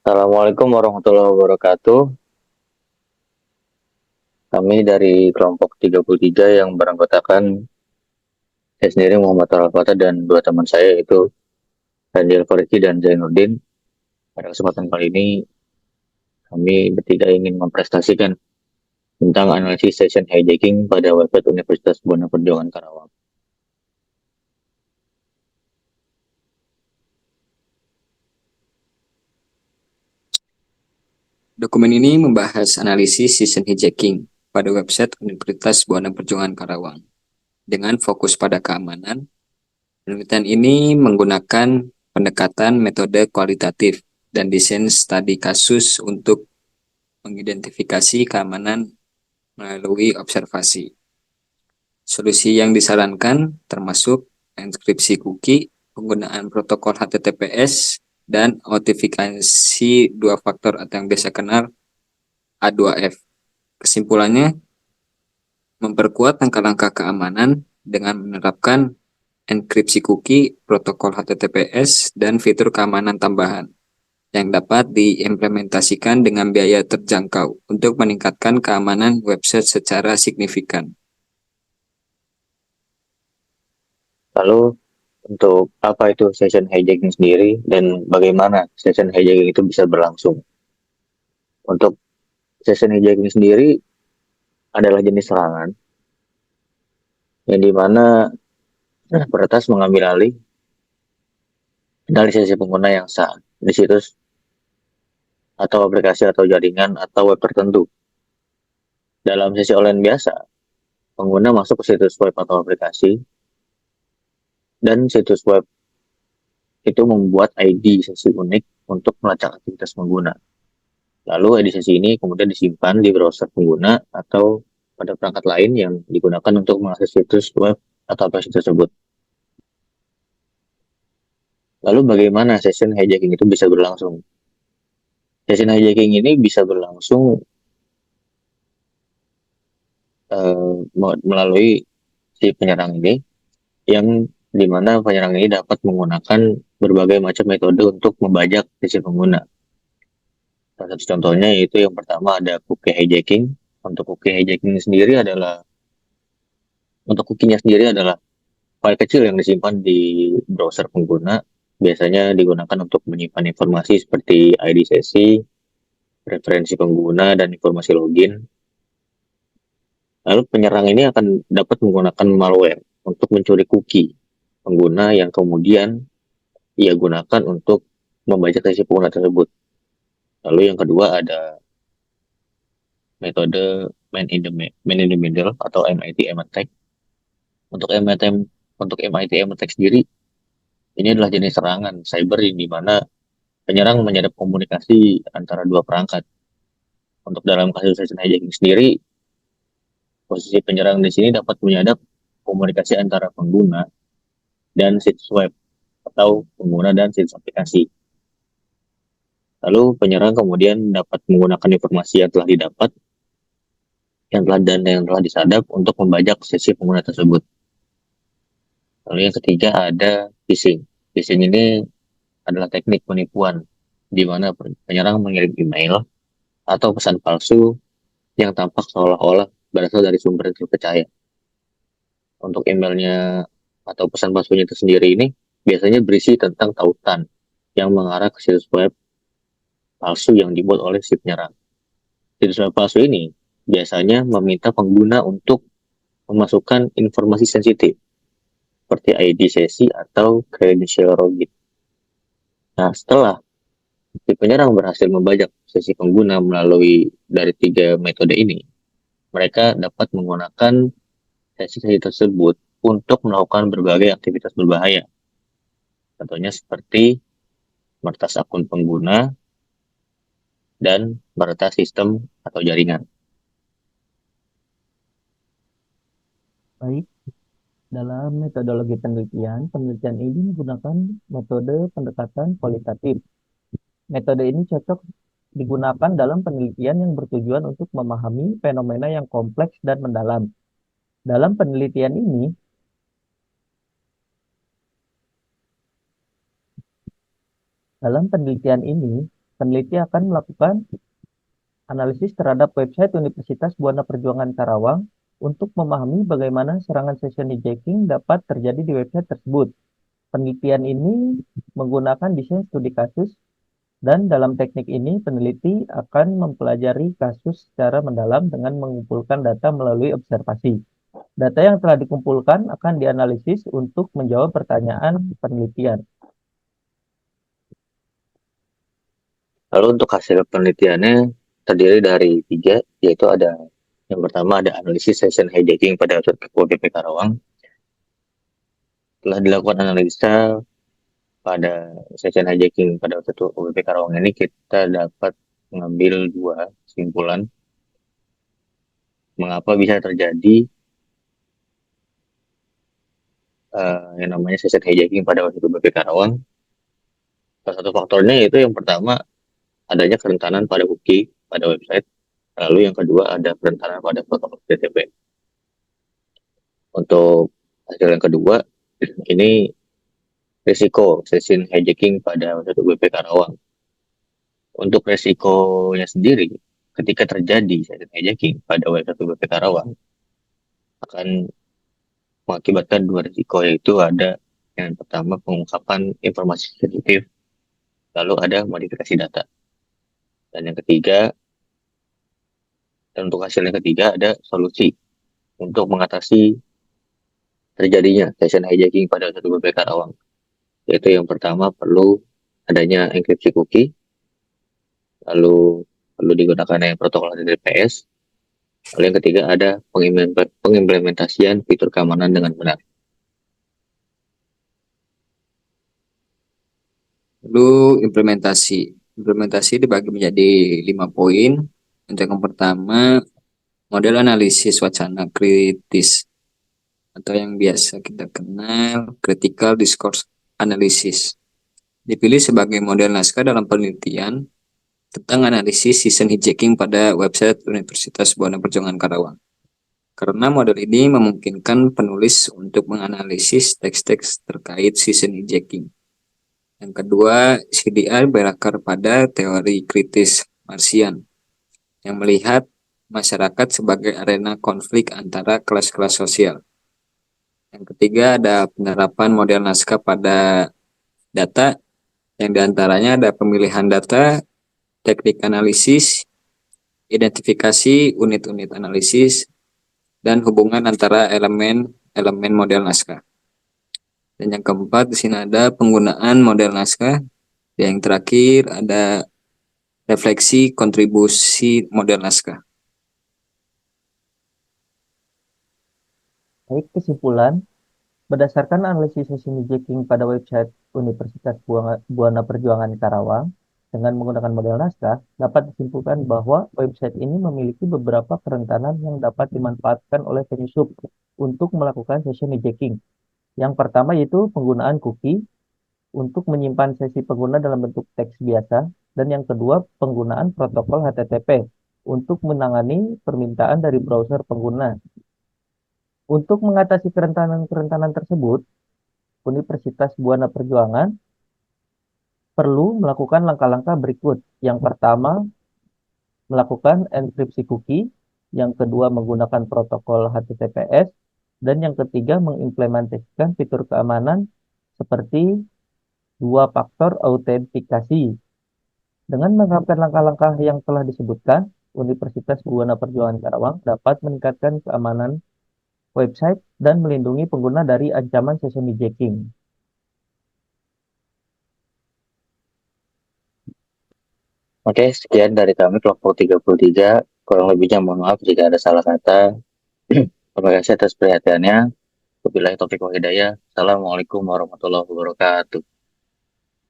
Assalamualaikum warahmatullahi wabarakatuh. Kami dari kelompok 33 yang beranggotakan saya sendiri Muhammad Al-Fatah dan dua teman saya yaitu Daniel Fariki dan Zainuddin. Pada kesempatan kali ini kami bertiga ingin memprestasikan tentang analisis session hijacking pada website Universitas Buana Perjuangan Karawang. Dokumen ini membahas analisis season hijacking pada website Universitas Buana Perjuangan Karawang. Dengan fokus pada keamanan, penelitian ini menggunakan pendekatan metode kualitatif dan desain studi kasus untuk mengidentifikasi keamanan melalui observasi. Solusi yang disarankan termasuk enkripsi cookie, penggunaan protokol HTTPS, dan autentifikasi dua faktor atau yang biasa kenal A2F. Kesimpulannya, memperkuat langkah-langkah keamanan dengan menerapkan enkripsi cookie, protokol HTTPS, dan fitur keamanan tambahan yang dapat diimplementasikan dengan biaya terjangkau untuk meningkatkan keamanan website secara signifikan. Lalu untuk apa itu session hijacking sendiri dan bagaimana session hijacking itu bisa berlangsung? Untuk session hijacking sendiri adalah jenis serangan yang dimana peretas mengambil alih kendali sesi pengguna yang sah di situs atau aplikasi atau jaringan atau web tertentu. Dalam sesi online biasa, pengguna masuk ke situs web atau aplikasi dan situs web itu membuat ID sesi unik untuk melacak aktivitas pengguna. Lalu ID sesi ini kemudian disimpan di browser pengguna atau pada perangkat lain yang digunakan untuk mengakses situs web atau aplikasi tersebut. Lalu bagaimana session hijacking itu bisa berlangsung? Session hijacking ini bisa berlangsung melalui si penyerang ini yang dimana penyerang ini dapat menggunakan berbagai macam metode untuk membajak sisi pengguna. Salah satu contohnya yaitu yang pertama ada cookie hijacking. Untuk cookie hijacking sendiri adalah untuk cookie-nya sendiri adalah file kecil yang disimpan di browser pengguna. Biasanya digunakan untuk menyimpan informasi seperti ID sesi, referensi pengguna, dan informasi login. Lalu penyerang ini akan dapat menggunakan malware untuk mencuri cookie pengguna yang kemudian ia gunakan untuk membajak sesi pengguna tersebut. Lalu yang kedua ada metode man in the middle atau MITM attack. Untuk MITM attack sendiri ini adalah jenis serangan cyber di mana penyerang menyadap komunikasi antara dua perangkat. Untuk dalam kasus session hijacking sendiri, posisi penyerang di sini dapat menyadap komunikasi antara pengguna dan situs web atau pengguna dan situs aplikasi. Lalu penyerang kemudian dapat menggunakan informasi yang telah didapat yang telah disadap untuk membajak sesi pengguna tersebut. Lalu yang ketiga ada phishing. Phishing ini adalah teknik penipuan di mana penyerang mengirim email atau pesan palsu yang tampak seolah-olah berasal dari sumber yang terpercaya. Untuk emailnya atau pesan palsunya itu sendiri ini biasanya berisi tentang tautan yang mengarah ke situs web palsu yang dibuat oleh si penyerang. Situs web palsu ini biasanya meminta pengguna untuk memasukkan informasi sensitif seperti ID sesi atau credential login. Nah, setelah si penyerang berhasil membajak sesi pengguna melalui dari tiga metode ini, mereka dapat menggunakan sesi-sesi tersebut untuk melakukan berbagai aktivitas berbahaya. Contohnya seperti meretas akun pengguna dan meretas sistem atau jaringan. Baik, dalam metodologi penelitian, penelitian ini menggunakan metode pendekatan kualitatif. Metode ini cocok digunakan dalam penelitian yang bertujuan untuk memahami fenomena yang kompleks dan mendalam. Dalam penelitian ini, dalam penelitian ini peneliti akan melakukan analisis terhadap website Universitas Buana Perjuangan Karawang untuk memahami bagaimana serangan session hijacking dapat terjadi di website tersebut. Penelitian ini menggunakan desain studi kasus, dan dalam teknik ini peneliti akan mempelajari kasus secara mendalam dengan mengumpulkan data melalui observasi. Data yang telah dikumpulkan akan dianalisis untuk menjawab pertanyaan penelitian. Lalu untuk hasil penelitiannya terdiri dari 3, yaitu ada yang pertama ada analisis session hijacking pada website UPP Karawang. Telah dilakukan analisa pada session hijacking pada website UPP Karawang ini, kita dapat mengambil 2 kesimpulan mengapa bisa terjadi yang namanya session hijacking pada website UPP Karawang. Salah satu faktornya yaitu yang pertama adanya kerentanan pada cookie pada website, lalu yang kedua ada kerentanan pada protokol HTTP. Untuk hasil yang kedua, ini risiko session hijacking pada website UPP Karawang. Untuk risikonya sendiri, ketika terjadi session hijacking pada website UPP Karawang, akan mengakibatkan 2 risiko, yaitu ada yang pertama pengungkapan informasi sensitif, lalu ada modifikasi data. Dan yang ketiga, dan untuk hasil yang ketiga ada solusi untuk mengatasi terjadinya session hijacking pada website UPP Karawang. Yaitu yang pertama perlu adanya enkripsi cookie, lalu perlu digunakan yang protokol HTTPS, lalu yang ketiga ada pengimplementasian fitur keamanan dengan benar. Lalu implementasi dibagi menjadi 5 poin. Untuk yang pertama, model analisis wacana kritis atau yang biasa kita kenal critical discourse analysis. Dipilih sebagai model naskah dalam penelitian tentang analisis season hijacking pada website Universitas Buana Perjuangan Karawang. Karena model ini memungkinkan penulis untuk menganalisis teks-teks terkait season hijacking. Yang kedua, CDR berakar pada teori kritis Martian yang melihat masyarakat sebagai arena konflik antara kelas-kelas sosial. Yang ketiga, ada penerapan model naskah pada data, yang diantaranya ada pemilihan data, teknik analisis, identifikasi unit-unit analisis, dan hubungan antara elemen model naskah. Dan yang keempat, di sini ada penggunaan model naskah. Yang terakhir ada refleksi kontribusi model naskah. Baik, kesimpulan, berdasarkan analisis session hijacking pada website Universitas Buana Perjuangan Karawang dengan menggunakan model naskah, dapat disimpulkan bahwa website ini memiliki beberapa kerentanan yang dapat dimanfaatkan oleh penyusup untuk melakukan session hijacking. Yang pertama yaitu penggunaan cookie untuk menyimpan sesi pengguna dalam bentuk teks biasa, dan yang kedua penggunaan protokol HTTP untuk menangani permintaan dari browser pengguna. Untuk mengatasi kerentanan-kerentanan tersebut, Universitas Buana Perjuangan perlu melakukan langkah-langkah berikut. Yang pertama, melakukan enkripsi cookie, yang kedua menggunakan protokol HTTPS, dan yang ketiga mengimplementasikan fitur keamanan seperti 2 faktor autentikasi. Dengan menerapkan langkah-langkah yang telah disebutkan, Universitas Buana Perjuangan Karawang dapat meningkatkan keamanan website dan melindungi pengguna dari ancaman session hijacking. Oke, sekian dari kami kelompok 33. Kurang lebihnya mohon maaf jika ada salah kata. Terima kasih atas perhatiannya. Wabillahi taufiq wal hidayah. Assalamualaikum warahmatullahi wabarakatuh.